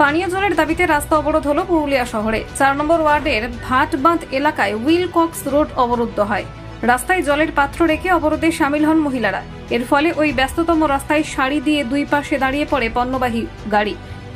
পানীয় জলের দাবিতে রাস্তা অবরোধ হলো পুরুলিয়া শহরে। 4 নম্বর ওয়ার্ডের ভাটবাঁধ এলাকায় উইলকক্স রোড অবরুদ্ধ হয়। রাস্তায় জলের পাত্র রেখে অবরোধে সামিল হন মহিলারা। এর ফলে ওই ব্যস্ততম রাস্তায় সারি দিয়ে দুই পাশে দাঁড়িয়ে পড়ে পণ্যবাহী গাড়ি,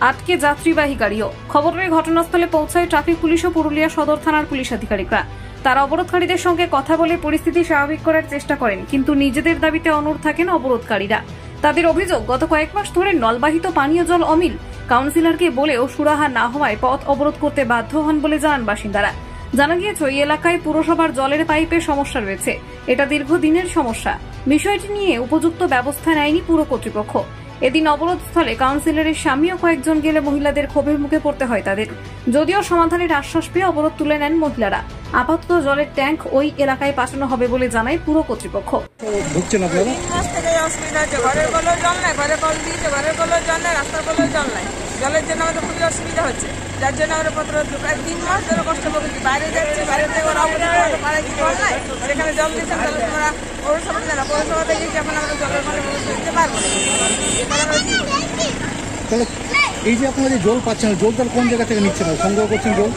আটকে যাত্রীবাহী গাড়িও। খবর পেয়ে ঘটনাস্থলে পৌঁছায় ট্রাফিক পুলিশ ও পুরুলিয়া সদর থানার পুলিশ আধিকারিকরা। তারা অবরোধকারীদের সঙ্গে কথা বলে পরিস্থিতি স্বাভাবিক করার চেষ্টা করেন, কিন্তু নিজেদের দাবিতে অনড় থাকেন অবরোধকারীরা। তাদের অভিযোগ, গত কয়েক মাস ধরে নলবাহিত পানীয় জল অমিল। কাউন্সিলরকে বলেও সুরাহা না হওয়ায় পথ অবরোধ করতে বাধ্য হন বলে জানান বাসিন্দারা। জানা গিয়েছে ওই এলাকায় পুরসভার জলের পাইপের সমস্যা রয়েছে। এটা দীর্ঘদিনের সমস্যা। বিষয়টি নিয়ে উপযুক্ত ব্যবস্থা নেয়নি পুর কর্তৃপক্ষ। এদিন অবরোধস্থলে কাউন্সিলরের স্বামী ও কয়েকজন গেলে মহিলাদের ক্ষোভের মুখে পড়তে হয় তাদের। যদিও সমাধানের আশ্বাস পেয়ে অবরোধ তুলে নেন মহিলারা। আপাতত জলের ট্যাঙ্ক ওই এলাকায় পাঠানো হবে বলে জানায় পুর কর্তৃপক্ষ। জলের জন্য আমাদের খুবই অসুবিধা হচ্ছে, যার জন্য আমরা 3 মাস ধরে কষ্ট করছি। বাইরে যাচ্ছি, বাইরে থেকে ওরা পাড়ায় কি কল নাই, সেখানে জল দিচ্ছেন। তাহলে তোমরা পৌরসভা জানা, পৌরসভাতে গিয়ে এখন আমরা জলের মানে দিতে পারবো না। তাহলে এই যে আপনারা যে জল পাচ্ছেন, জল তাহলে কোন জায়গা থেকে নিচ্ছেন, সংগ্রহ করছেন জল?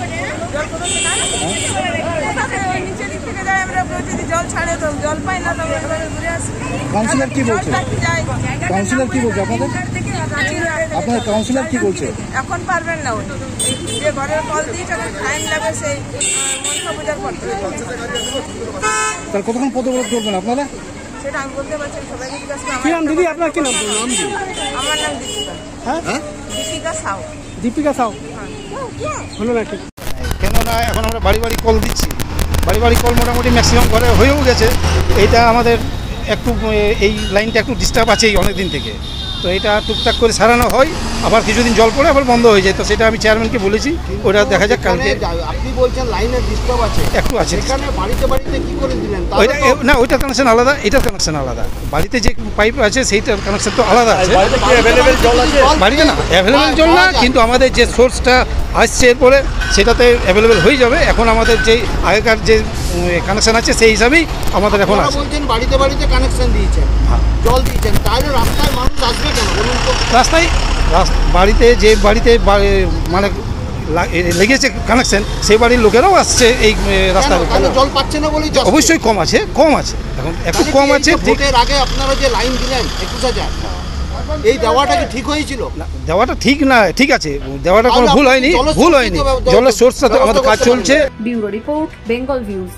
ওই নিচের দিক থেকে যাই আমরা, যদি জল ছাড়ে তো জল পাই না, তবে ঘুরে আসি। কাউন্সিলর কি বলছে? কাউন্সিলর কি বলছে আপনাদের? আপনার কাউন্সিলর কি বলছে? এখন পারবেন না, যে ঘরের কল দিয়ে ফাইন লাগবে সেই মনসা পূজার পর। তাহলে কতক্ষণ পদক্ষেপ করবেন আপনারা? সেটা আমি বলতে পারছি, সবাইকে জিজ্ঞাসা করুন। কি নাম দিদি আপনার? কি নাম? আমার নাম দীপিকা। হ্যাঁ, দীপিকা সাউ। দীপিকা সাউ হলো না ঠিক? কেননা এখন আমরা বাড়ি বাড়ি কল দিচ্ছি। বাড়ি বাড়ি কল মোটামুটি ম্যাক্সিমাম ঘরে হয়েও গেছে। এইটা আমাদের একটু এই লাইনটা একটু ডিস্টার্ব আছে অনেক দিন থেকে। তো এটা টুকটাক করে সারানো হয়, আবার কিছুদিন জল পড়ে আবার বন্ধ হয়ে যায়। তো সেটা আমি চেয়ারম্যানকে বলেছি, ওটা দেখা যাক কালকে। আপনি বলছেন লাইনের ডিস্টার্ব আছে, একটু আছে। এখানে বাড়িতে বাড়িতে কি করে দিলেন? না, ওইটার কানেকশন আলাদা, এটার কানেকশন আলাদা। বাড়িতে যে পাইপ আছে সেইটার কানেকশন তো আলাদা আছে। বাড়িতে না অ্যাভেলেবেল জল না, কিন্তু আমাদের যে সোর্সটা আসছে এরপরে সেটাতে অ্যাভেলেবেল হয়ে যাবে। এখন আমাদের যে আগেকার যে কানেকশন আছে সেই হিসাবেই আমাদের এখন আছে। বলছেন বাড়িতে বাড়িতে কানেকশন দিয়েছেন, জল দিয়েছেন, তাহলে রাস্তায় মানুষ আসবে কেন বলুন তো? রাস্তায় বাড়িতে যে বাড়িতে মানে লেগেছে কানেকশন, সেই বাড়ির লোকেরাও আসছে এই রাস্তায়। জল পাচ্ছে না বলেই? অবশ্যই কম আছে, কম আছে, এখন একটু কম আছে। ভোটের আগে আপনারা যে লাইন দিলেন 21,000, এই দেওয়াটা কি ঠিক হয়েছিল? দেওয়াটা ঠিক না, ঠিক আছে, দেওয়াটা কোনো ভুল হয়নি, ভুল হয়নি। জলের সোর্সটা আমাদের কাজ চলছে। Bureau report, Bengal views.